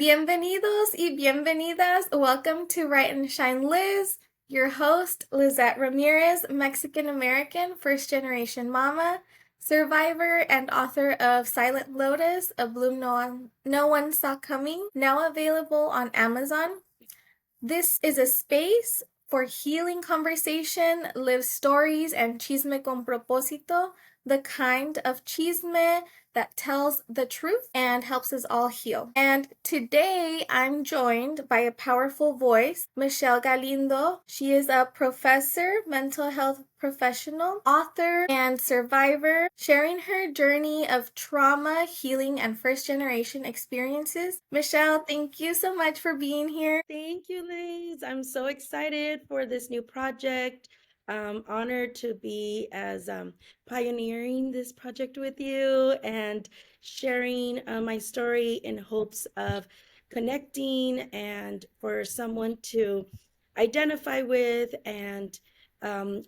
Bienvenidos y bienvenidas. Welcome to Write and Shine Liz, your host, Lizette Ramirez, Mexican American, first generation mama, survivor, and author of Silent Lotus, A Bloom No One Saw Coming, now available on Amazon. This is a space for healing conversation, live stories, and chisme con propósito, the kind of chisme that tells the truth and helps us all heal. And today I'm joined by a powerful voice, Michelle Galindo. She is a professor, mental health professional, author, and survivor, sharing her journey of trauma, healing, and first generation experiences. Michelle, thank you so much for being here. Thank you, Liz. I'm so excited for this new project. I'm honored to be as pioneering this project with you and sharing my story in hopes of connecting and for someone to identify with and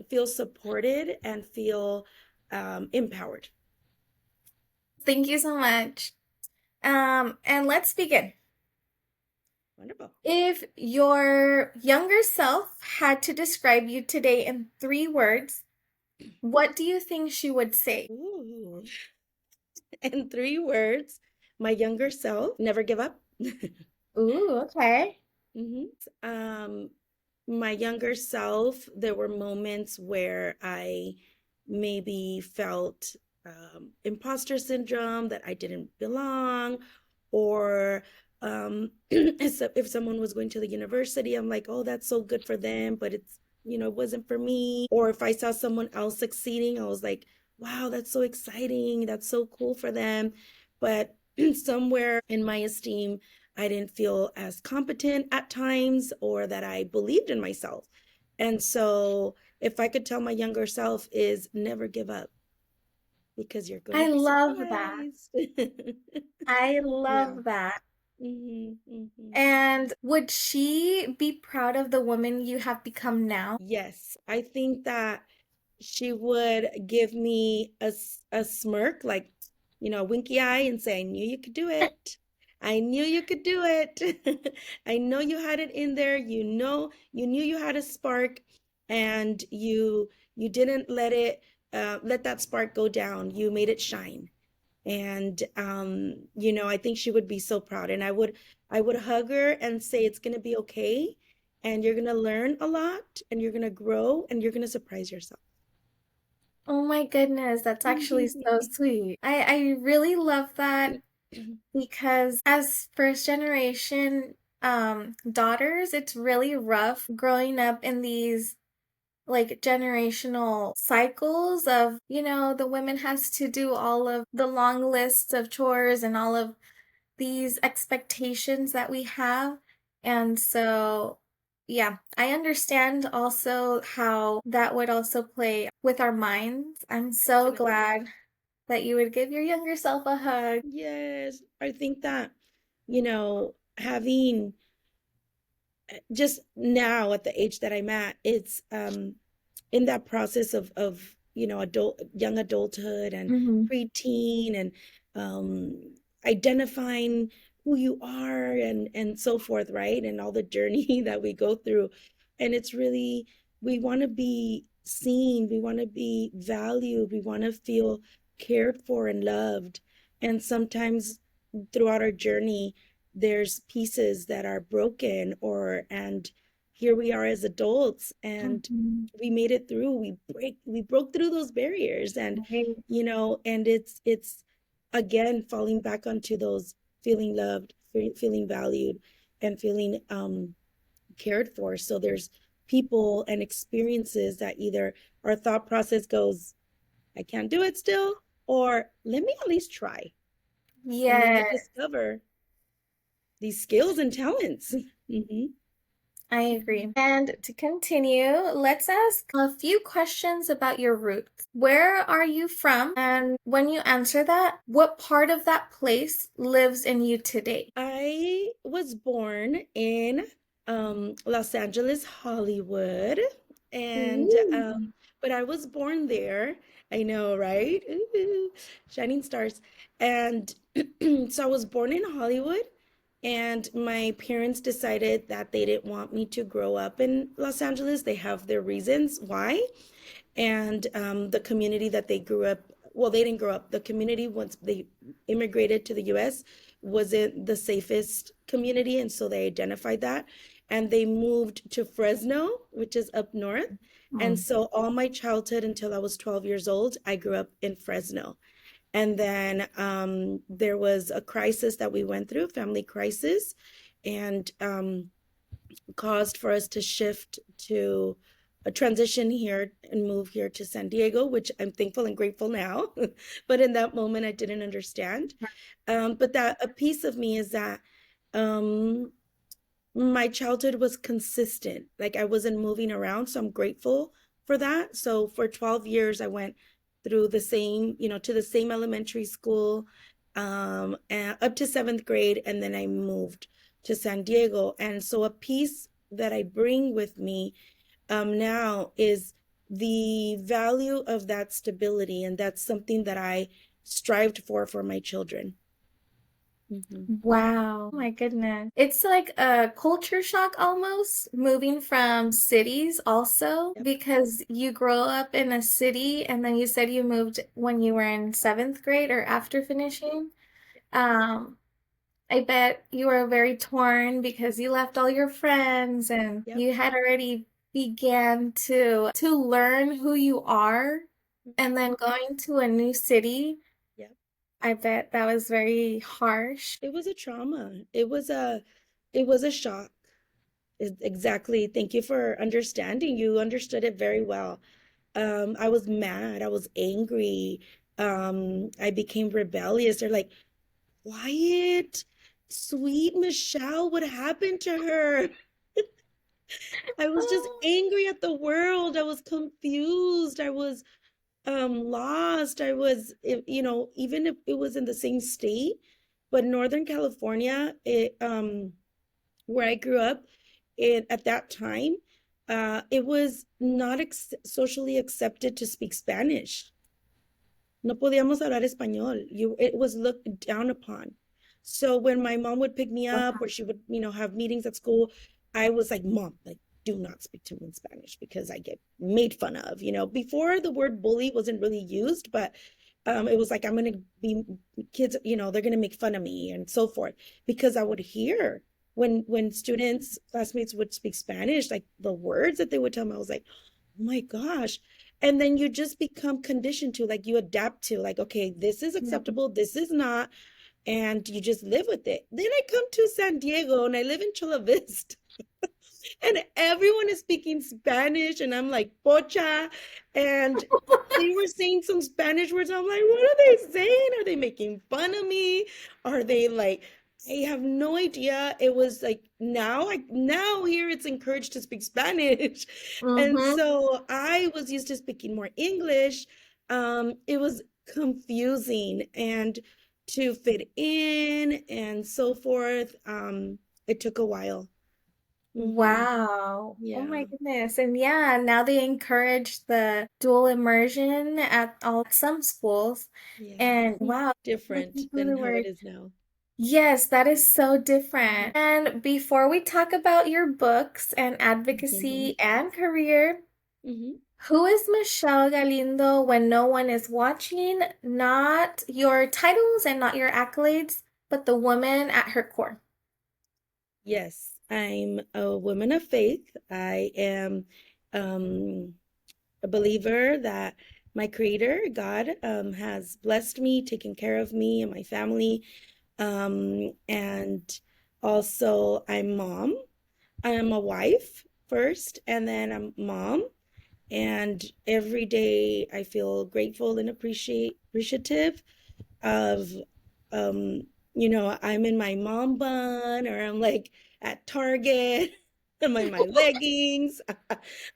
feel supported and feel empowered. Thank you so much. And let's begin. Wonderful. If your younger self had to describe you today in 3 words, what do you think she would say? Ooh. In 3 words, my younger self, never give up. Ooh, okay. hmm my younger self, there were moments where I maybe felt imposter syndrome, that I didn't belong, or if someone was going to the university, I'm like, oh, that's so good for them, but it wasn't for me. Or if I saw someone else succeeding, I was like, wow, that's so exciting, that's so cool for them. But somewhere in my esteem, I didn't feel as competent at times or that I believed in myself. And so if I could tell my younger self is never give up because you're going to I be love that. surprised. I Yeah. love that. Mm-hmm. And would she be proud of the woman you have become now? Yes, I think that she would give me a smirk, like, a winky eye and say, I knew you could do it. I knew you could do it. I know you had it in there. You knew you had a spark and you didn't let that spark go down. You made it shine. And I think she would be so proud. And I would hug her and say it's gonna be okay. And you're gonna learn a lot and you're gonna grow and you're gonna surprise yourself. Oh my goodness, that's actually so sweet. I really love that because as first generation daughters, it's really rough growing up in these like generational cycles of, the women has to do all of the long lists of chores and all of these expectations that we have. And so, yeah, I understand also how that would also play with our minds. I'm so Definitely. glad that you would give your younger self a hug. Yes, I think that, having just now at the age that I'm at, it's in that process of young adulthood and Hmm. preteen and um identifying who you are and so forth, right? And all the journey that we go through. And it's really, we want to be seen, we want to be valued, we want to feel cared for and loved. And sometimes throughout our journey, there's pieces that are broken, and here we are as adults and Hmm. we made it through. We broke through those barriers, and Right. and it's again falling back onto those feeling loved, feeling valued, and feeling cared for. So there's people and experiences that either our thought process goes, I can't do it still, or let me at least try. And then I Yeah, discover these skills and talents. hmm I agree. And to continue, let's ask a few questions about your roots. Where are you from? And when you answer that, what part of that place lives in you today? I was born in Los Angeles, Hollywood, and Ooh. but I was born there. I know, right? Ooh, shining stars. And so I was born in Hollywood, And my parents decided that they didn't want me to grow up in Los Angeles. They have their reasons why. And the community that they grew up, well, they didn't grow up. The community, once they immigrated to the US, wasn't the safest community. And so they identified that. And they moved to Fresno, which is up north. And Mm. so all my childhood until I was 12 years old, I grew up in Fresno. And then there was a crisis that we went through, family crisis, and caused for us to shift to a transition here and move here to San Diego, which I'm thankful and grateful now. But in that moment, I didn't understand. But that a piece of me is that um, my childhood was consistent. Like I wasn't moving around, so I'm grateful for that. So for 12 years, I went through the same, to the same elementary school, and up to seventh grade, and then I moved to San Diego. And so a piece that I bring with me now is the value of that stability, and that's something that I strived for my children. Hmm. Wow. Oh my goodness. It's like a culture shock almost moving from cities also Yep. because you grow up in a city and then you said you moved when you were in seventh grade or after finishing. Um, I bet you were very torn because you left all your friends and Yep. you had already began to learn who you are and then going to a new city. Yep. I bet that was very harsh. It was a trauma. It was a shock. Exactly. Thank you for understanding. You understood it very well. I was mad. I was angry. I became rebellious. They're like, quiet, sweet Michelle, what happened to her? I was just Oh. angry at the world. I was confused. I was lost. I was, even if it was in the same state, but Northern California, where I grew up, at that time, it was not socially accepted to speak Spanish. No podíamos hablar español. It was looked down upon. So when my mom would pick me up, or she would, have meetings at school, I was like, Mom, like, do not speak to me in Spanish because I get made fun of. Before the word bully wasn't really used, but it was like, I'm going to be kids, they're going to make fun of me and so forth, because I would hear when students, classmates would speak Spanish, like the words that they would tell me, I was like, oh my gosh. And then you just become conditioned to, like, you adapt to, like, okay, this is Yeah. acceptable, this is not, and you just live with it. Then I come to San Diego and I live in Chula Vista, and everyone is speaking Spanish, and I'm like, pocha, and they were saying some Spanish words. I'm like, what are they saying? Are they making fun of me? Are they like, I have no idea. It was like, now here it's encouraged to speak Spanish. And Mm-hmm. so I was used to speaking more English. It was confusing, and to fit in and so forth. It took a while. Hmm. Wow. Oh my Yeah. goodness. And yeah, now they encourage the dual immersion at all some schools. Yeah. And wow, Different looking for than the how it word. is now. Yes, that is so different. And before we talk about your books and Hmm. advocacy and career, Hmm. who is Michelle Galindo when no one is watching? Not your titles and not your accolades, but the woman at her core. Yes, I'm a woman of faith. I am um, a believer that my creator, God, has blessed me, taken care of me and my family. And also, I'm mom. I am a wife first, and then I'm mom. And every day I feel grateful and appreciative of um I'm in my mom bun, or I'm like at Target. I'm in my leggings.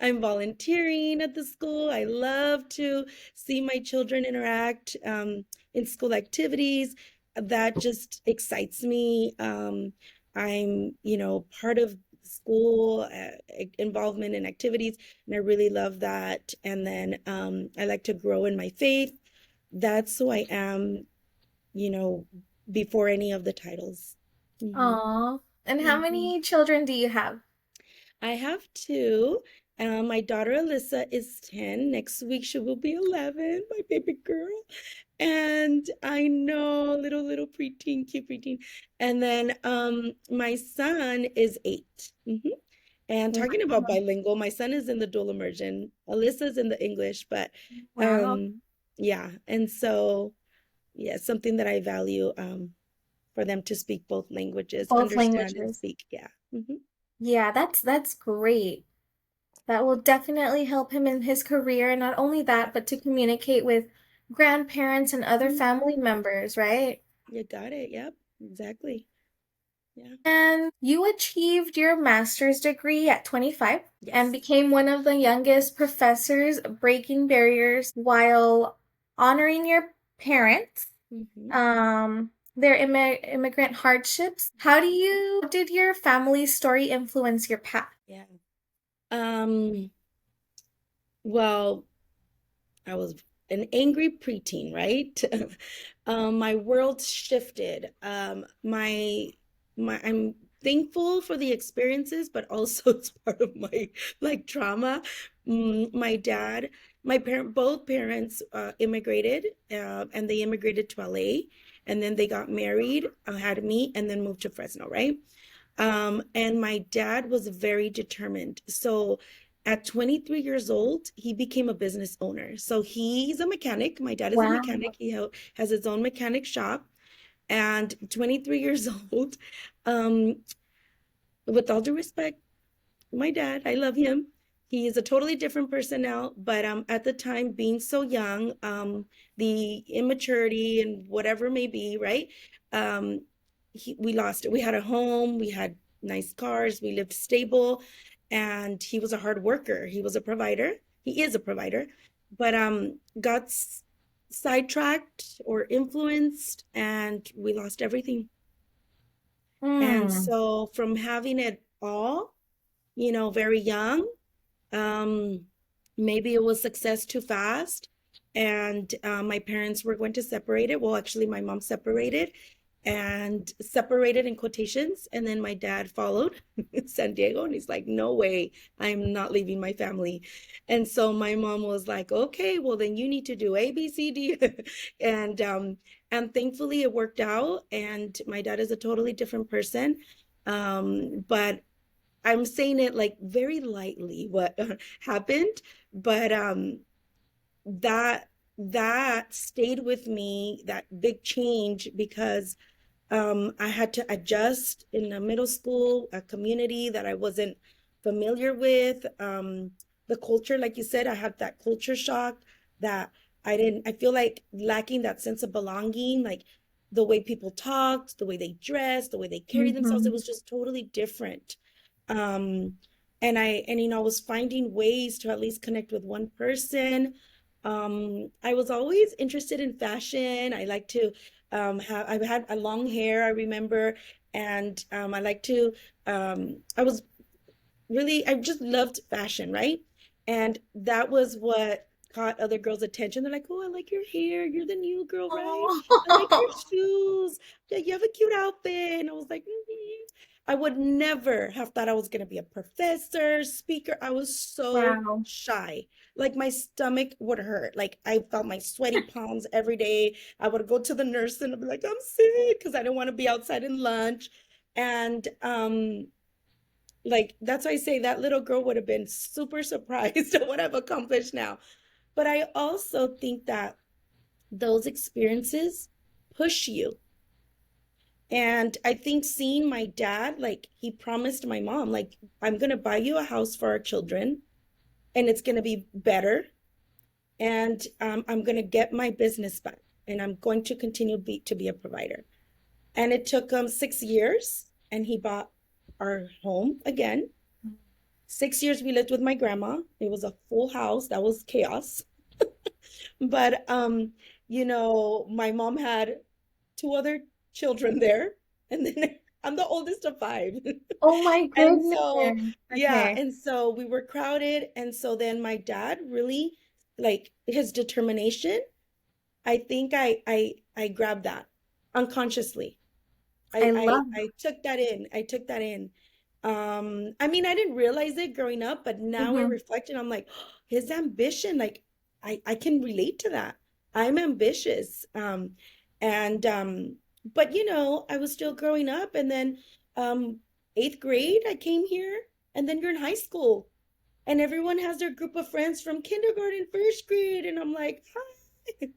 I'm volunteering at the school. I love to see my children interact in school activities. That just excites me. I'm part of school involvement in activities, and I really love that. And then I like to grow in my faith. That's who I am, you know, before any of the titles. Hmm. Aw. And how Hmm. many children do you have? I have two. My daughter Alyssa is 10. Next week she will be 11, my baby girl. And I know, little preteen, cute preteen. And then my son is 8. And talking about Wow. bilingual, my son is in the dual immersion. Alyssa's in the English, but Wow. um yeah, and so yeah, it's something that I value for them to speak both languages, Both understand and languages. speak. Yeah. Yeah, that's great. That will definitely help him in his career, and not only that, but to communicate with grandparents and other family Mhm. members, right? You got it. Yep, exactly. Yeah. And you achieved your master's degree at 25 and Yes. became one of the youngest professors, breaking barriers while honoring your parents, Hmm. their immigrant hardships. Did your family story influence your path? Yeah. Um, well, I was an angry preteen, right? My world shifted. I'm thankful for the experiences, but also it's part of my like trauma. My dad, both parents immigrated, and they immigrated to LA, and then they got married, had me, and then moved to Fresno, right? And my dad was very determined. So at 23 years old, he became a business owner. So he's a mechanic. My dad is a Wow. mechanic. Has his own mechanic shop. And 23 years old, um, with all due respect, my dad, I love him. He is a totally different person now, but at the time, being so young, the immaturity and whatever may be, right? Um, we lost it. We had a home, we had nice cars, we lived stable, and he was a hard worker. He was a provider. He is a provider, but got sidetracked or influenced, and we lost everything. And Mm. so, from having it all, very young, um, maybe it was success too fast, and my parents were going to separate it. Well, actually, my mom separated and separated in quotations, and then my dad followed in San Diego, and he's like, "No way, I'm not leaving my family." And so my mom was like, "Okay, well then you need to do A, B, C, D," and thankfully it worked out. And my dad is a totally different person, but I'm saying it like very lightly what happened, but that that stayed with me, that big change, because I had to adjust in a middle school, a community that I wasn't familiar with. The culture, like you said, I had that culture shock that I feel like lacking that sense of belonging, like the way people talked, the way they dressed, the way they carried themselves. It Mhm. was just totally different. Um, I was finding ways to at least connect with one person. I was always interested in fashion. I like to I've had a long hair, I remember, and I like to I was really, I just loved fashion, right? And that was what caught other girls' attention. They're like, "Oh, I like your hair. You're the new girl, right? I like your Oh. shoes. Yeah, you have a cute outfit." And I was like, I would never have thought I was going to be a professor, speaker. I was so Wow. shy. Like my stomach would hurt. Like I felt my sweaty palms every day. I would go to the nurse and I'd be like, "I'm sick," because I didn't want to be outside in lunch. And like that's why I say that little girl would have been super surprised at what I've accomplished now. But I also think that those experiences push you. And I think seeing my dad, like he promised my mom, like, "I'm going to buy you a house for our children and it's going to be better. And I'm going to get my business back and I'm going to continue to be a provider." And it took him 6 years and he bought our home again. 6 years we lived with my grandma. It was a full house. That was chaos. But my mom had two other children there, and then I'm the oldest of five. Oh my And so, goodness. yeah, Okay. and so we were crowded. And so then my dad really, like his determination, I think I grabbed that unconsciously. I love I took that in. I took that in. I mean, I didn't realize it growing up, but now I it. reflect and I'm like, his ambition, like I can relate to that. I'm ambitious. And but you know, I was still growing up and then um eighth grade I came here and then you're in high school and everyone has their group of friends from kindergarten, first grade, and I'm like, hi.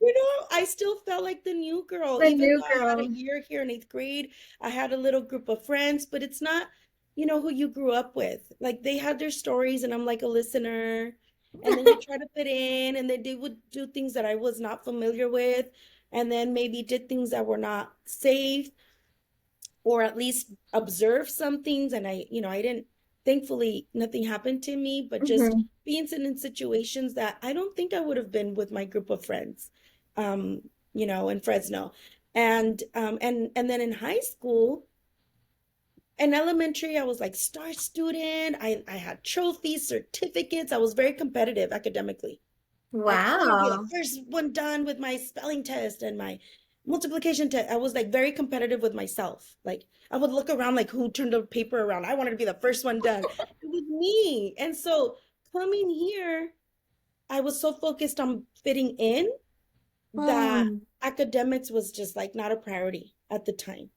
You know, I still felt like the new girl, The even new though I had a girl. year here in eighth grade. I had a little group of friends, but it's not, you know, who you grew up with. Like they had their stories, and I'm like a listener. And then you try to fit in, and then they would do things that I was not familiar with, and then maybe did things that were not safe or at least observe some things. And I, you know, I didn't, thankfully, nothing happened to me, but just Mhm. being in situations that I don't think I would have been with my group of friends, um, you know, in Fresno. And then in high school, in elementary, I was like star student. I had trophies, certificates. I was very competitive academically. Like I want to be the Wow. first one done with my spelling test and my multiplication test. I was like very competitive with myself. Like I would look around like who turned the paper around. I wanted to be the first one done. It was me. And so coming here, I was so focused on fitting in that Hmm. academics was just like not a priority at the time.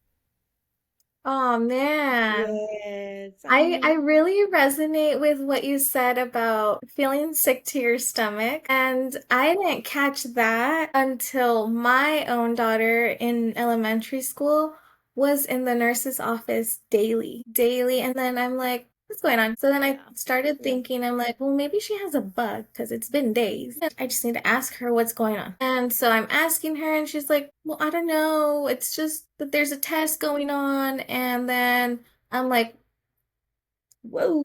Oh man. Yes, I I know. really resonate with what you said about feeling sick to your stomach. And I didn't catch that until my own daughter in elementary school was in the nurse's office daily, daily. And then I'm like, what's going on? So then I Yeah. started Yeah. thinking, I'm like, well, maybe she has a bug because it's been days. I just need to ask her what's going on. And so I'm asking her, and she's like, well, I don't know. It's just that there's a test going on. And then I'm like, whoa.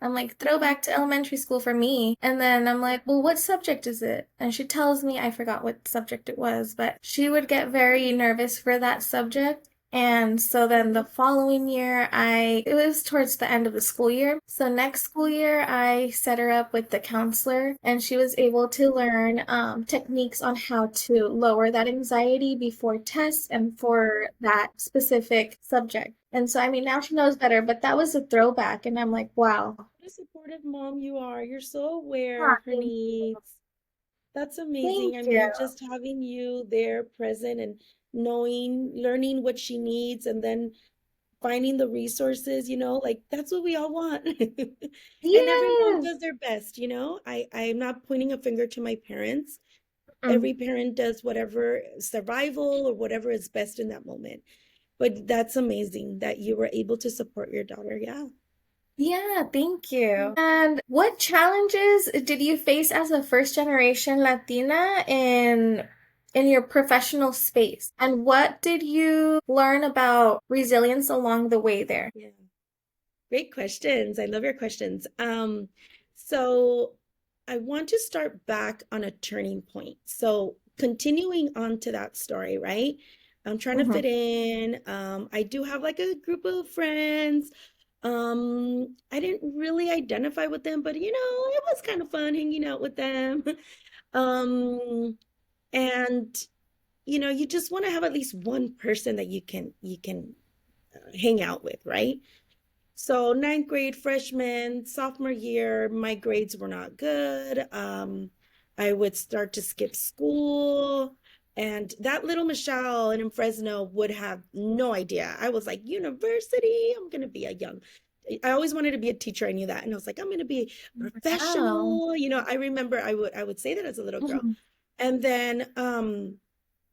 I'm like, throwback to elementary school for me. And then I'm like, well, what subject is it? And she tells me, I forgot what subject it was, but she would get very nervous for that subject. And so then the Mhm. following year, it was towards the end of the school year. So next school year, I set her up with the counselor, and she was able to learn techniques on how to lower that anxiety before tests and for that specific subject. And so, I mean, now she knows better, but that was a throwback. And I'm like, wow. What a supportive mom you are. You're so aware Ah, of her thank needs. That's thank amazing. I you. mean, just having you there present and knowing, learning what she needs and then finding the resources, you know, like that's what we all want. And every mom Yes. does their best, you know. I'm not pointing a finger to my parents. Mm. Every parent does whatever survival or whatever is best in that moment. But that's amazing that you were able to support your daughter. Yeah. Yeah, thank you. And what challenges did you face as a first generation Latina in your professional space? And what did you learn about resilience along the way there? Yeah. Great questions. I love your questions. So I want to start back on a turning point. So continuing on to that story, right? I'm trying to Mm-hmm. fit in. I do have like a group of friends. I didn't really identify with them, but you know, it was kind of fun hanging out with them. Um, and you know, you just want to have at least one person that you can hang out with, right? So ninth grade, freshman, sophomore year, my grades were not good. I would start to skip school. And that little Michelle in Fresno would have no idea. I was like, university, I'm gonna be a young. I always wanted to be a teacher. I knew that. And I was like, I'm gonna be Wow. professional. You know, I remember I would say that as a little girl. Mhm. And then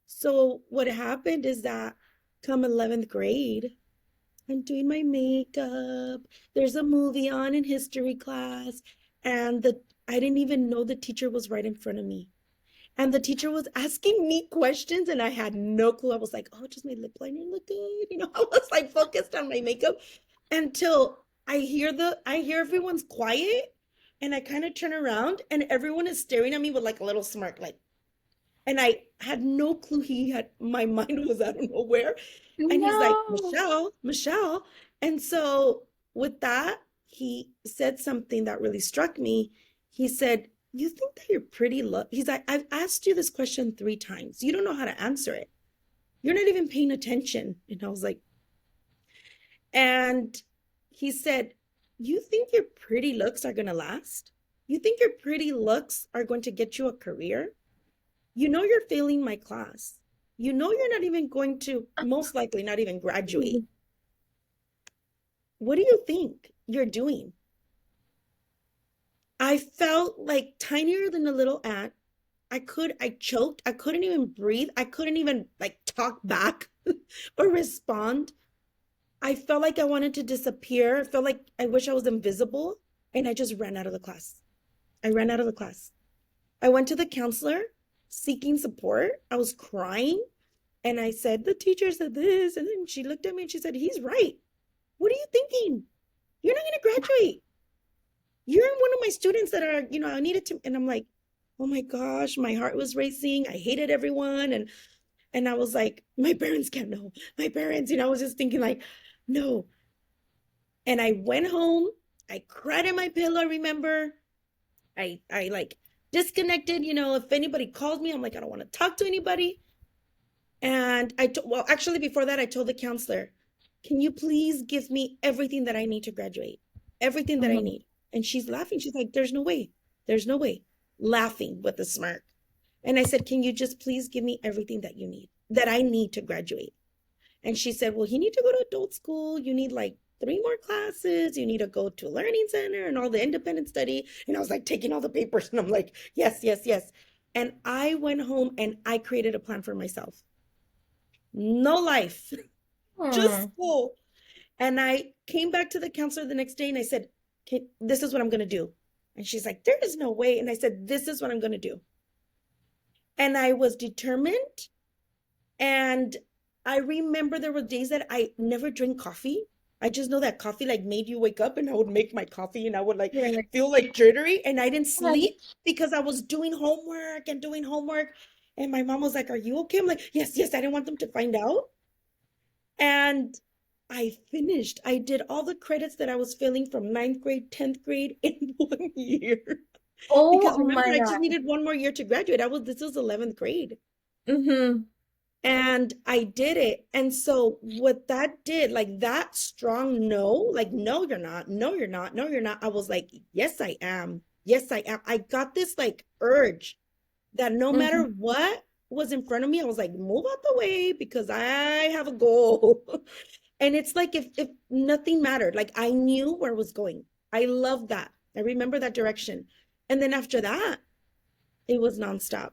so what happened is that come 11th grade, I'm doing my makeup. There's a movie on in history class, and the I didn't even know the teacher was right in front of me. And the teacher was asking me questions, and I had no clue. I was like, "Oh, does my lip liner look good?" You know, I was like focused on my makeup until I hear everyone's quiet, and I kind of turn around, and everyone is staring at me with like a little smirk, like, and I had no clue he had my mind was out of nowhere. And he's like, No. Michelle, Michelle. And so with that, he said something that really struck me. He said, you think that you're pretty low? He's like, I've asked you this question 3 times. You don't know how to answer it. You're not even paying attention. And I was like, and he said, you think your pretty looks are going to last? You think your pretty looks are going to get you a career? You know, you're failing my class. You know, you're not even going to, most likely, not even graduate. What do you think you're doing? I felt like tinier than a little ant. I choked. I couldn't even breathe. I couldn't even like talk back or respond. I felt like I wanted to disappear. I felt like I wish I was invisible. And I just ran out of the class. I ran out of the class. I went to the counselor seeking support. I was crying. And I said, the teacher said this. And then she looked at me and she said, he's right. What are you thinking? You're not going to graduate. You're one of my students that are, I needed to. And I'm like, oh my gosh, my heart was racing. I hated everyone. And I was like, my parents can't know. My parents, I was just thinking like, no. And I went home. I cried in my pillow, I remember. I like disconnected, if anybody called me, I'm like, I don't want to talk to anybody. And well, actually before that, I told the counselor, can you please give me everything that I need to graduate? Everything that I need. And she's laughing. She's like, there's no way. There's no way. Laughing with a smirk. And I said, can you just please give me everything that you need, that I need to graduate? And she said, well, you need to go to adult school. You need like 3 more classes. You need to go to a learning center and all the independent study. And I was like taking all the papers and I'm like, yes, yes, yes. And I went home and I created a plan for myself. No life, just school. And I came back to the counselor the next day and I said, okay, this is what I'm going to do. And she's like, there is no way. And I said, this is what I'm going to do. And I was determined. And I remember there were days that I never drank coffee. I just know that coffee like made you wake up, and I would make my coffee and I would like feel like jittery, and I didn't sleep because I was doing homework and doing homework. And my mom was like, are you okay? I'm like, yes, yes. I didn't want them to find out. And I finished. I did all the credits that I was failing from 9th grade, 10th grade in 1 year. Because Oh remember, my I just God. needed 1 more year to graduate. This was 11th grade. Mm-hmm. And I did it. And so what that did, like that strong no, like, no, you're not, no, you're not, no, you're not. I was like, yes, I am. Yes, I am. I got this like urge that no matter what was in front of me, I was like, move out the way because I have a goal. And it's like if nothing mattered, like I knew where it was going. I love that. I remember that direction. And then after that, it was nonstop.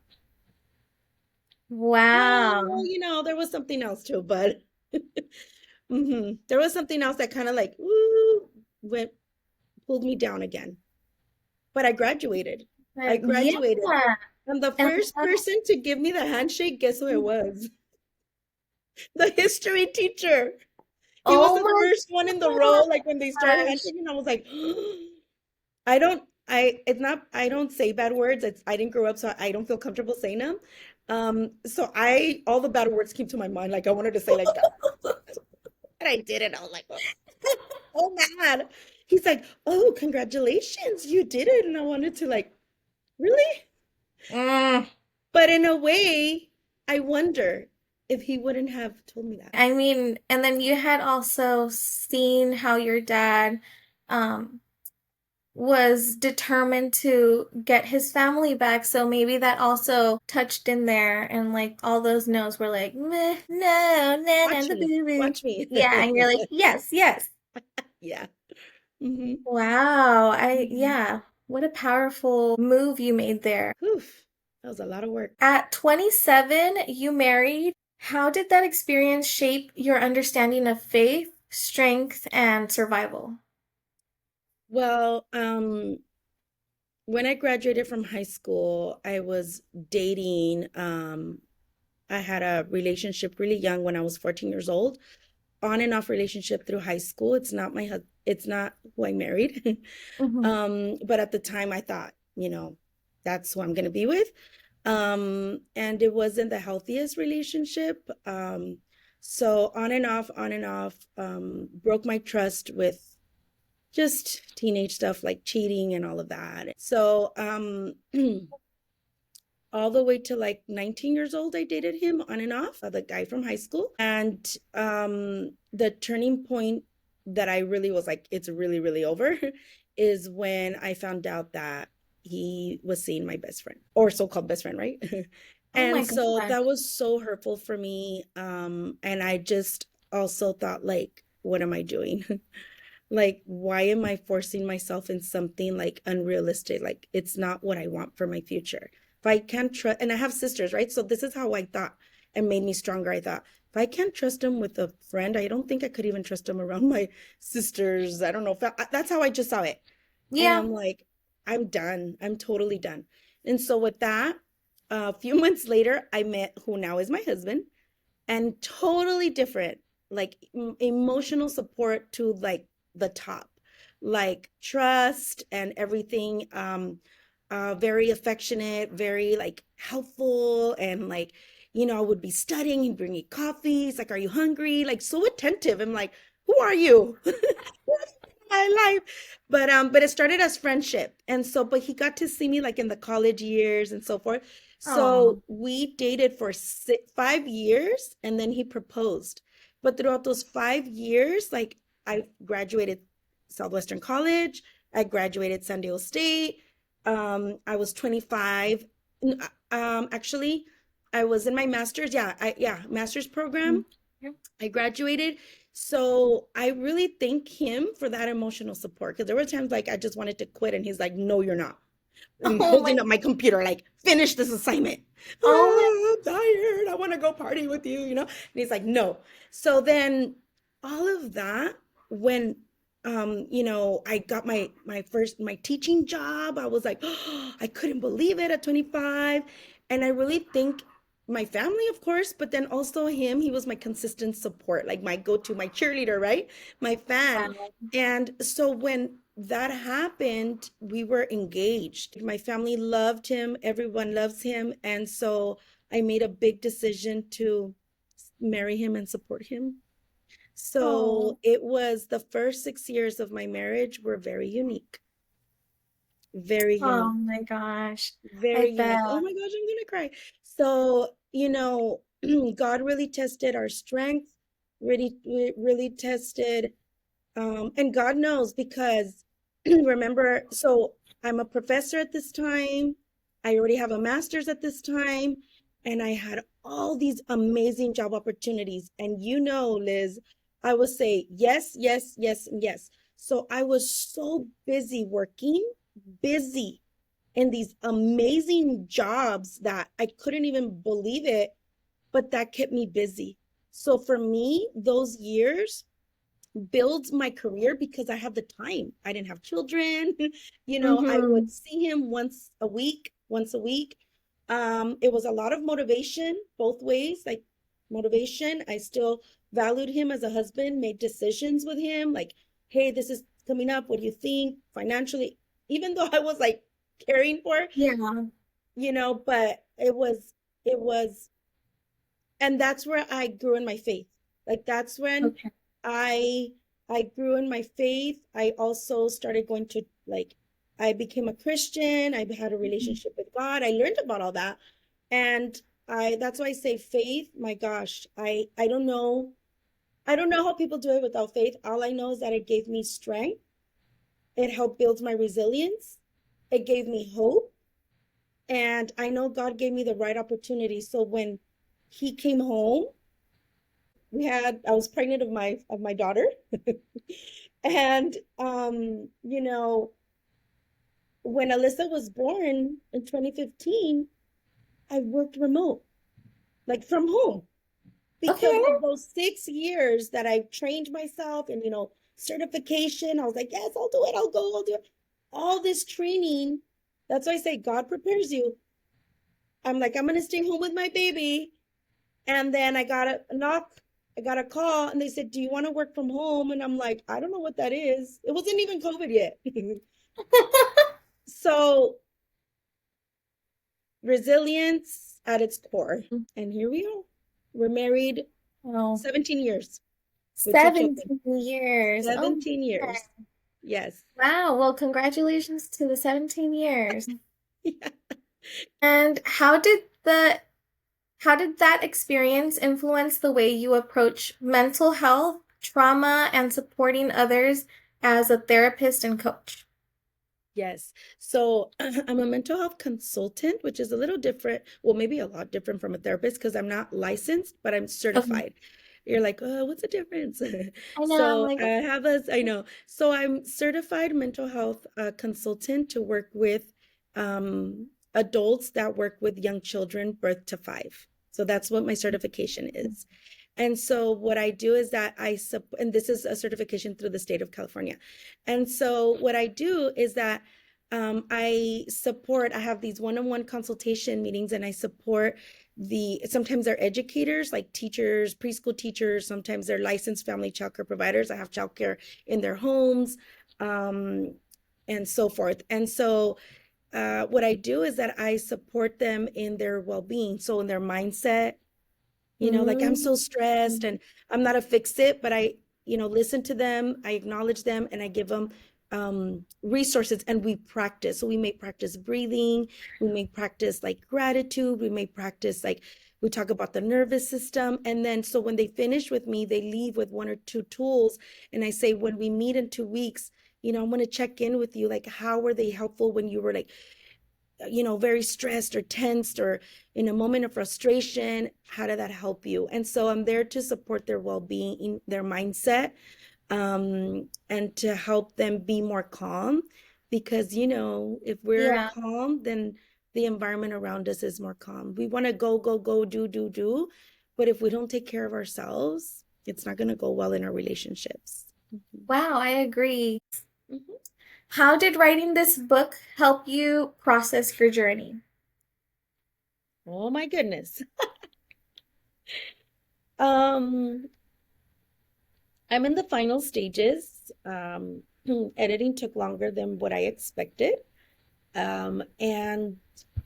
Wow. Well, there was something else too, but there was something else that kind of like went pulled me down again. But I graduated. I graduated. Yeah. And the And first person to give me the handshake, guess who it was? The history teacher. He was oh the my first one in the row, like when they started gosh. handshaking, I was like, I don't say bad words. I didn't grow up, so I don't feel comfortable saying them. So all the bad words came to my mind. Like I wanted to say like that. And I did it. I was like, oh mad. He's like, oh, congratulations, you did it. And I wanted to like, really? Mm. But in a way, I wonder if he wouldn't have told me that. I mean, and then you had also seen how your dad um was determined to get his family back, so maybe that also touched in there, and like all those no's were like, meh, no, no, no, Watch the me. boo boo. Watch me. Yeah, and you're like, yes, yes. Yeah. Hmm. Wow. Hmm. Yeah, what a powerful move you made there. Oof. That was a lot of work. At 27, you married. How did that experience shape your understanding of faith, strength, and survival? Well, when I graduated from high school, I was dating. I had a relationship really young when I was 14 years old, on and off relationship through high school. It's not who I married. Hmm. But at the time I thought, that's who I'm gonna be with. And it wasn't the healthiest relationship. So on and off, broke my trust with just teenage stuff like cheating and all of that. So all the way to like 19 years old. I dated him on and off, the guy from high school. And the turning point that I really was like, it's really, really over, is when I found out that he was seeing my best friend, or so-called best friend, right? Oh And my so God. that was so hurtful for me. And I just also thought, like, what am I doing? Like, why am I forcing myself in something like unrealistic? Like, it's not what I want for my future. If I can't trust, and I have sisters, right? So this is how I thought, and made me stronger. I thought, if I can't trust him with a friend, I don't think I could even trust him around my sisters. I don't know. That's how I just saw it. And Yeah. I'm like, I'm done. I'm totally done. And so with that, a few months later, I met who now is my husband, and totally different, like emotional support to like the top, like trust and everything. Very affectionate, very like helpful, and like, I would be studying, he'd bring me coffee. He's like, are you hungry? Like, so attentive. I'm like, who are you? My life. But it started as friendship. And so, but he got to see me like in the college years and so forth. Oh. So we dated for 5 years, and then he proposed. But throughout those 5 years, like, I graduated Southwestern College, I graduated San Diego State. I was 25. Actually, I was in my master's. Yeah, master's program. I graduated. So I really thank him for that emotional support, because there were times like I just wanted to quit, and he's like, no, you're not. And Oh my. holding up my computer, like, finish this assignment. Oh my. I'm tired. I want to go party with you. And he's like, no. So then all of that, when I got my first my teaching job, I was like, oh, I couldn't believe it at 25. And I really think my family, of course, but then also him, he was my consistent support, like my go-to, my cheerleader, right? My fan. Wow. And so when that happened, we were engaged. My family loved him, everyone loves him. And so I made a big decision to marry him and support him. So Oh. it was, the first 6 years of my marriage were very unique, very Oh unique, my gosh. I very bet. unique. Oh my gosh, I'm gonna cry. So, God really tested our strength, really, really tested. And God knows, because remember, so I'm a professor at this time. I already have a master's at this time, and I had all these amazing job opportunities. And Liz, I would say yes, yes, yes, and yes. So I was so busy working, busy in these amazing jobs that I couldn't even believe it, but that kept me busy. So for me, those years build my career, because I have the time. I didn't have children. I Mm-hmm. would see him once a week. It was a lot of motivation both ways, like motivation. I still valued him as a husband, made decisions with him, like, hey, this is coming up. What do you think financially? Even though I was like caring for, Yeah. but it was, and that's where I grew in my faith. Like, that's when Okay. I I grew in my faith. I also started going to, like, I became a Christian. I had a Mhm. relationship with God. I learned about all that. And I that's why I say faith. My gosh, I don't know. I don't know how people do it without faith. All I know is that it gave me strength. It helped build my resilience. It gave me hope. And I know God gave me the right opportunity. So when he came home, I was pregnant of my daughter. And when Alyssa was born in 2015, I worked remote, like from home, because Okay. of those 6 years that I trained myself, and certification. I was like, yes, I'll do it, I'll do it. All this training. That's why I say God prepares you. I'm like, I'm gonna stay home with my baby. And then I got a knock, I got a call, and they said, do you want to work from home? And I'm like, I don't know what that is. It wasn't even COVID yet. So, resilience at its core. And here we are. We're married Oh, 17 years with 2 children. 17 years. Oh, 17 my years. God. Yes. Wow. Well, congratulations to the 17 years. Yeah. And how did that experience influence the way you approach mental health, trauma, and supporting others as a therapist and coach? Yes. So I'm a mental health consultant, which is a little different. Well, maybe a lot different from a therapist because I'm not licensed, but I'm Okay. certified. You're like, oh, what's the difference? I know, I'm So like, I know. So I'm certified mental health consultant to work with adults that work with young children birth to 5. So that's what my certification is. And so what I do is that and this is a certification through the state of California. And so what I do is that I have these one-on-one consultation meetings and I support sometimes they're educators like teachers, preschool teachers, sometimes they're licensed family childcare providers. I have childcare in their homes, um, and so forth. And so what I do is that I support them in their well-being. So in their mindset, like I'm so mm, stressed and I'm not a fix it, but I, listen to them, I acknowledge them, and I give them resources and we practice. So we may practice breathing, we may practice like gratitude, we may practice like we talk about the nervous system. And then so when they finish with me, they leave with 1 or 2 tools. And I say, when we meet in 2 weeks, I'm going to check in with you. Like, how were they helpful when you were like very stressed or tensed or in a moment of frustration? How did that help you? And so I'm there to support their well-being, their mindset, and to help them be more calm. Because, if we're yeah. calm, then the environment around us is more calm. We want to go, go, go, do, do, do. But if we don't take care of ourselves, it's not going to go well in our relationships. Mhm. Wow, I agree. Mhm. How did writing this book help you process your journey? Oh my goodness. Um, I'm in the final stages. Editing took longer than what I expected. And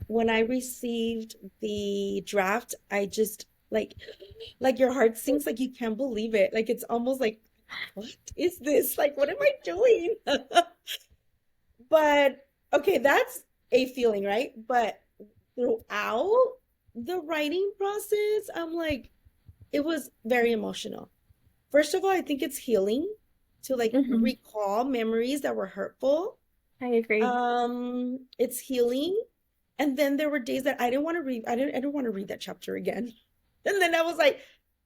when I received the draft, I just like your heart sinks, like you can't believe it. Like it's almost like, what is this? Like, what am I doing? But okay, that's a feeling, right? But throughout the writing process, I'm like, it was very emotional. First of all, I think it's healing to like Hmm. recall memories that were hurtful. I agree. It's healing. And then there were days that I didn't want to read. I didn't want to read that chapter again. And then I was like,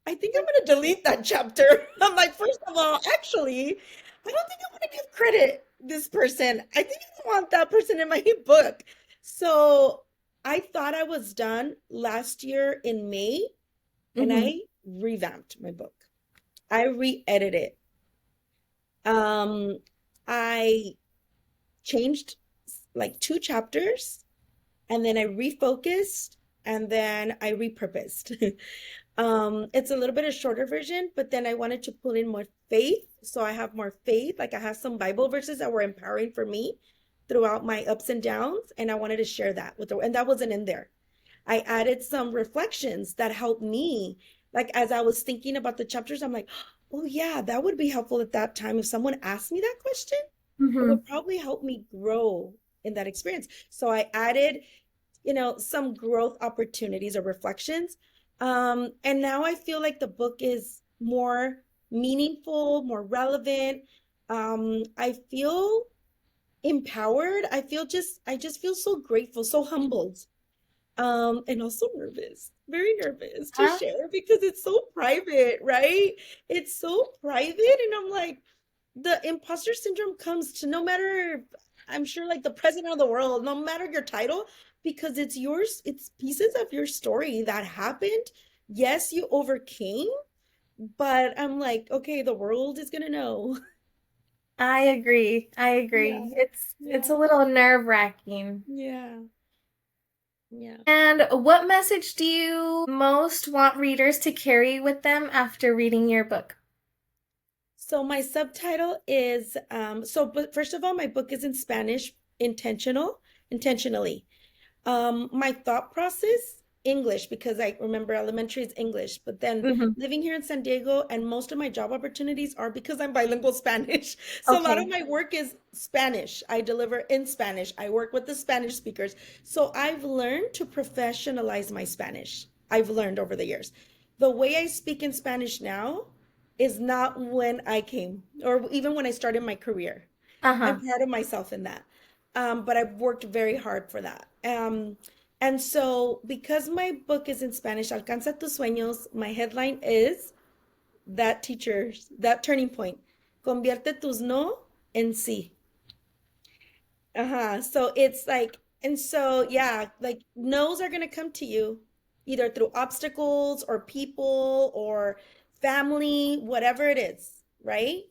I think I'm gonna delete that chapter. I'm like, first of all, actually, I don't think I want to give credit this person. I think I don't want that person in my book. So I thought I was done last year in May, and Hmm. I revamped my book. I re-edited it. Um, I changed like 2 chapters, and then I refocused, and then I repurposed. It's a little bit of shorter version, but then I wanted to put in more faith. So I have more faith. Like I have some Bible verses that were empowering for me throughout my ups and downs, and I wanted to share that with the, and that wasn't in there. I added some reflections that helped me. Like as I was thinking about the chapters, I'm like, oh yeah, that would be helpful at that time. If someone asked me that question, it Hmm. would probably help me grow in that experience. So I added, some growth opportunities or reflections. And now I feel like the book is more meaningful, more relevant. I feel empowered. I just feel so grateful, so humbled, and also nervous, very nervous to Huh? share because it's so private, right? It's so private. And I'm like, the imposter syndrome comes to no matter, I'm sure, like the president of the world, no matter your title, because it's yours, it's pieces of your story that happened. Yes, you overcame, but I'm like, okay, the world is gonna know. I agree. I agree. Yeah, It's a yeah, little nerve-wracking. yeah, yeah. And what message do you most want readers to carry with them after reading your book? So my subtitle is but first of all, my book is in Spanish, intentionally. My thought process. English because I remember elementary is English, but then Hmm. living here in San Diego and most of my job opportunities are because I'm bilingual Spanish. So a lot of Okay. my work is Spanish. I deliver in Spanish. I work with the Spanish speakers. So I've learned to professionalize my Spanish. I've learned over the years. The way I speak in Spanish now is not when I came or even when I started my career. I'm Uh-huh. proud of myself in that. But I've worked very hard for that. And so, because my book is in Spanish, Alcanza tus sueños, my headline is that teacher's, that turning point. Convierte tus no en sí. Uh-huh. So it's like, and so yeah, like no's are gonna come to you either through obstacles or people or family, whatever it is, right?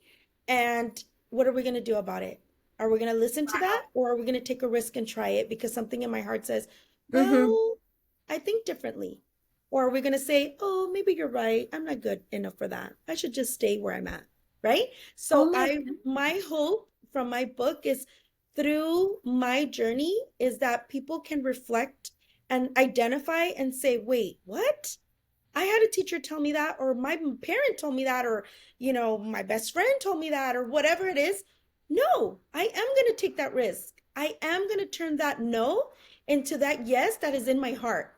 And what are we gonna do about it? Are we gonna listen to that or are we gonna take a risk and try it because something in my heart says, Hmm. well, I think differently? Or are we gonna say, oh, maybe you're right. I'm not good enough for that. I should just stay where I'm at, right? Oh So my my goodness. hope from my book is through my journey is that people can reflect and identify and say, wait, what? I had a teacher tell me that, or my parent told me that, or, my best friend told me that, or whatever it is. No, I am going to take that risk. I am going to turn that no into that yes that is in my heart.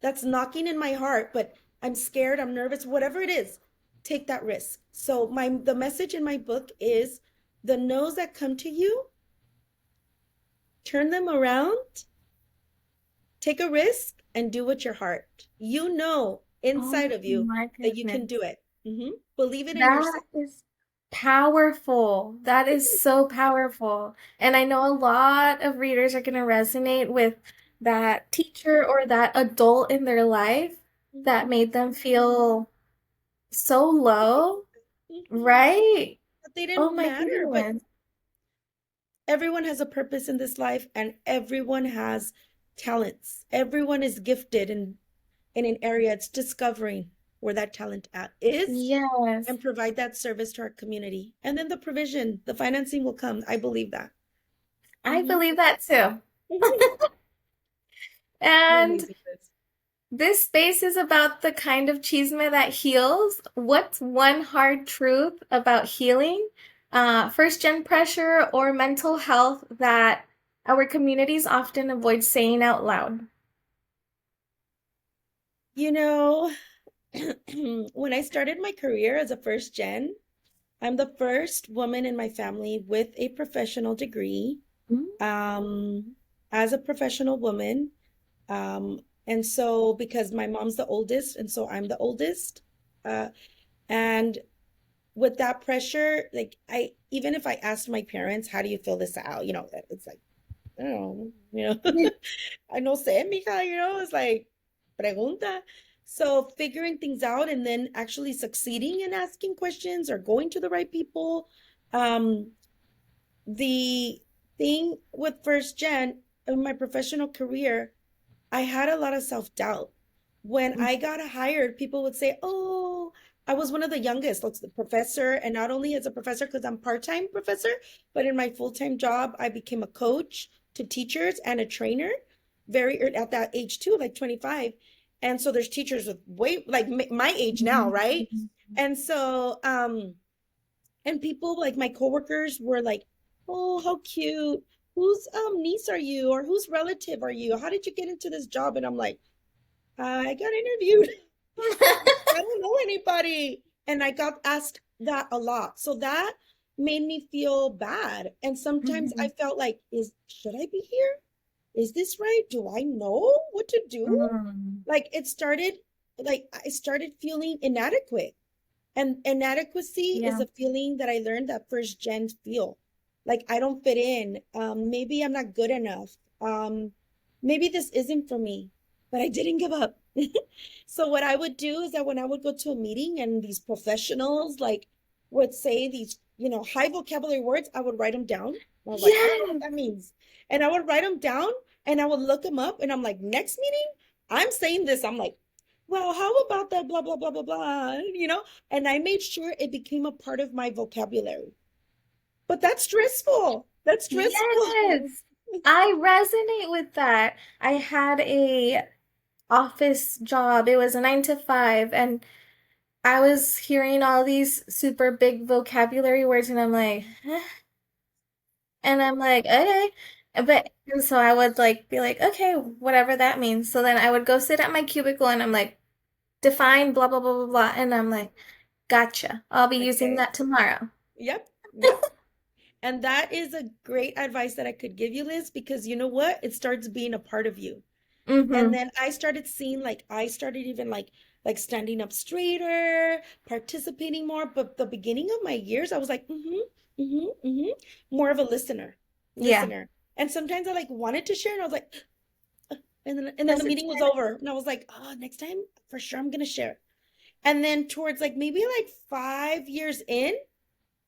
That's knocking in my heart, but I'm scared, I'm nervous, whatever it is. Take that risk. So the message in my book is the no's that come to you, turn them around, take a risk, and do what your heart. You know inside Oh of you my that you can do goodness. it. Believe it in That yourself. is powerful. That is so powerful. And I know a lot of readers are going to resonate with that teacher or that adult in their life that Mhm. made them feel so low, Mhm. right? But they Oh didn't my matter. But goodness. everyone has a purpose in this life, and everyone has talents. Everyone is gifted in an area. It's discovering where that talent is Yes, and provide that service to our community. And then the provision, the financing will come. I believe that. I Mhm. believe that too. And Amazing, Liz. this space is about the kind of chisme that heals. What's one hard truth about healing, first gen pressure, or mental health that our communities often avoid saying out loud? You know, when I started my career as a first gen, I'm the first woman in my family with a professional degree, Mm. um, as a professional woman. And so because my mom's the oldest, and so I'm the oldest, uh, and with that pressure, like even if I asked my parents, how do you fill this out? It's like, I don't know, I no sé, mija, it's like pregunta. So figuring things out and then actually succeeding in asking questions or going to the right people. Um, the thing with first gen in my professional career, I had a lot of self-doubt. When I got hired, people would say, "Oh, I was one of the youngest, like the professor." And not only as a professor, because I'm part-time professor, but in my full-time job, I became a coach to teachers and a trainer very early at that age too, like 25. And so there's teachers with way like my age now, right? And so, and people like my coworkers were like, "Oh, how cute. Whose niece are you? Or whose relative are you? How did you get into this job?" And I'm like, I got interviewed. I don't know anybody. And I got asked that a lot. So that made me feel bad. And sometimes I Mhm. felt like, should I be here? Is this right? Do I know what to do? Mm. Like I started feeling inadequate. And inadequacy is Yeah. a feeling that I learned that first gens feel. Like I don't fit in. Maybe I'm not good enough. Maybe this isn't for me, but I didn't give up. So what I would do is that when I would go to a meeting and these professionals like would say these, high vocabulary words, I would write them down. I was like, I don't know what Yes. that means. And I would write them down and I would look them up and I'm like, next meeting, I'm saying this. I'm like, well, how about that blah blah blah blah blah, and I made sure it became a part of my vocabulary. But that's stressful. That's stressful. Yes. I resonate with that. I had a office job. It was a 9 to 5, and I was hearing all these super big vocabulary words, and I'm like, "Eh," and I'm like, okay. But and so I would like be like, okay, whatever that means. So then I would go sit at my cubicle and I'm like, define blah blah blah blah blah. And I'm like, gotcha. I'll be using Okay. that tomorrow. Yep. Yep. And that is a great advice that I could give you, Liz, because you know what? It starts being a part of you. And Mm-hmm. then I started seeing like I started even like standing up straighter, participating more. But the beginning of my years, I was like, more of a listener, Yeah. listener. And sometimes I like wanted to share, and I was like, and then the Because it's meeting was over, and I was like, oh, next time for sure I'm gonna share. And then towards like maybe like 5 years in,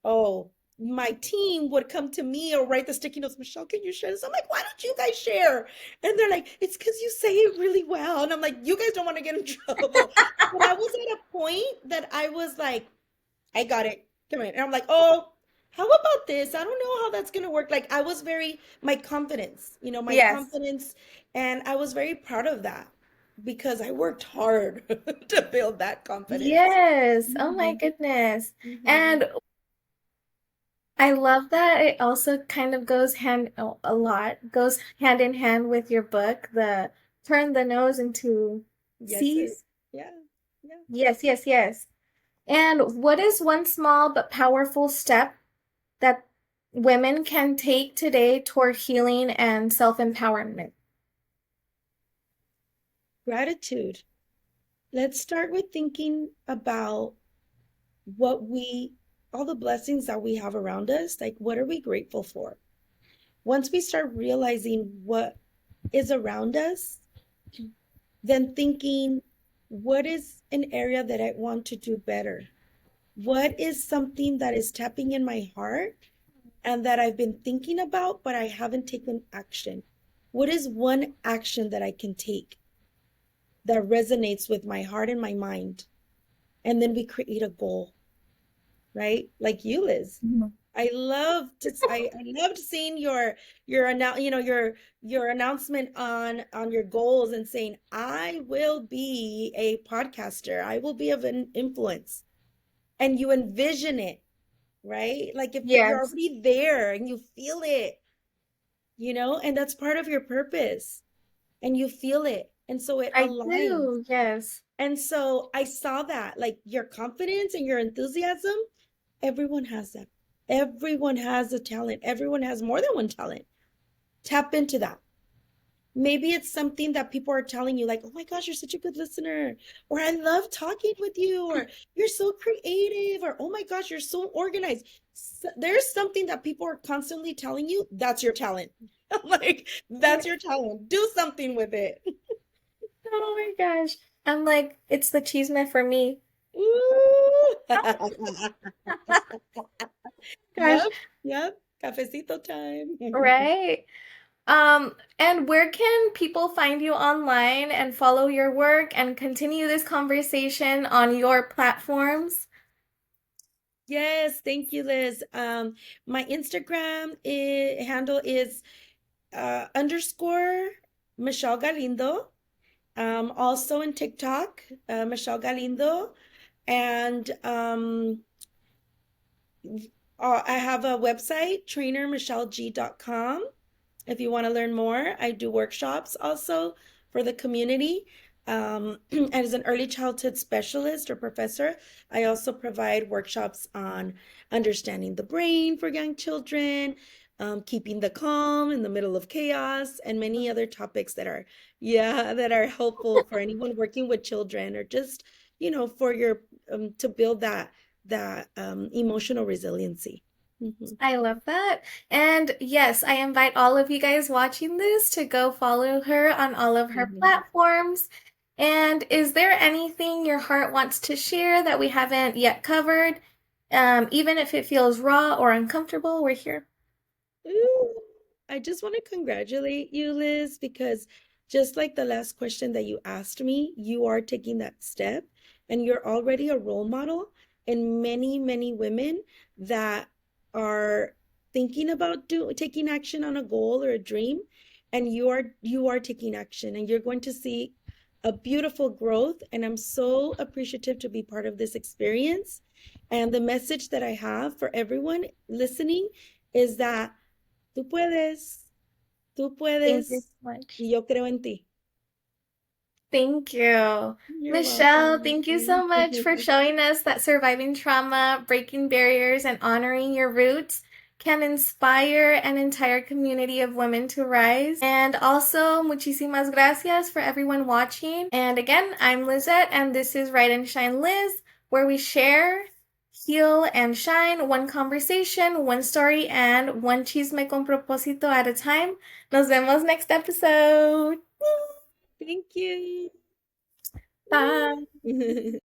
oh, my team would come to me or write the sticky notes. Michelle, can you share this? I'm like, why don't you guys share? And they're like, it's because you say it really well. And I'm like, you guys don't want to get in trouble. But I was at a point that I was like, I got it. Come in. And I'm like, oh, how about this? I don't know how that's going to work. Like, I was very, my confidence, my yes. confidence. And I was very proud of that because I worked hard to build that confidence. Yes. Oh my Mhm, goodness. mhm. And I love that it also kind of goes hand a lot goes hand in hand with your book, the turn the nose into Yes, C's. yeah, yeah. Yes, yes, yes. And what is one small but powerful step that women can take today toward healing and self-empowerment? Gratitude. Let's start with thinking about all the blessings that we have around us. Like, what are we grateful for? Once we start realizing what is around us, then thinking, what is an area that I want to do better? What is something that is tapping in my heart and that I've been thinking about, but I haven't taken action? What is one action that I can take that resonates with my heart and my mind? And then we create a goal, right? Like you, Liz. Mhm. I loved seeing your announcement on your goals and saying, I will be a podcaster. I will be of an influence. And you envision it, right? Like if you're Yes, already there and you feel it, and that's part of your purpose and you feel it. And so it I aligns. do. Yes. And so I saw that, like your confidence and your enthusiasm, everyone has that. Everyone has a talent. Everyone has more than one talent. Tap into that. Maybe it's something that people are telling you, like, oh my gosh, you're such a good listener, or I love talking with you, or you're so creative, or oh my gosh, you're so organized. There's something that people are constantly telling you, that's your talent. Like, that's Yes. your talent. Do something with it. Oh my gosh. I'm like, it's the chisme for me. Ooh. Gosh, Yep, yep. Cafecito time. right? And where can people find you online and follow your work and continue this conversation on your platforms? Yes, thank you, Liz. My Instagram handle is underscore Michelle Galindo. Also in TikTok, Michelle Galindo. And I have a website, trainermichelleg.com. If you want to learn more, I do workshops also for the community. As an early childhood specialist or professor, I also provide workshops on understanding the brain for young children, keeping the calm in the middle of chaos, and many other topics that are helpful for anyone working with children or just, for your to build that emotional resiliency. Mhm. I love that. And yes, I invite all of you guys watching this to go follow her on all of her Mhm. platforms. And is there anything your heart wants to share that we haven't yet covered? Even if it feels raw or uncomfortable, we're here. Ooh, I just want to congratulate you, Liz, because just like the last question that you asked me, you are taking that step and you're already a role model in many, many women that are thinking about taking action on a goal or a dream, and you are taking action and you're going to see a beautiful growth, and I'm so appreciative to be part of this experience. And the message that I have for everyone listening is that tú Thank you puedes, so much. y yo creo en ti. Thank you. You're Michelle, welcome. thank you so much for showing us that surviving trauma, breaking barriers, and honoring your roots can inspire an entire community of women to rise. And also, muchísimas gracias for everyone watching. And again, I'm Lizette, and this is Write and Shine Liz, where we share, heal, and shine one conversation, one story, and one chisme con propósito at a time. Nos vemos next episode. Thank you. Bye.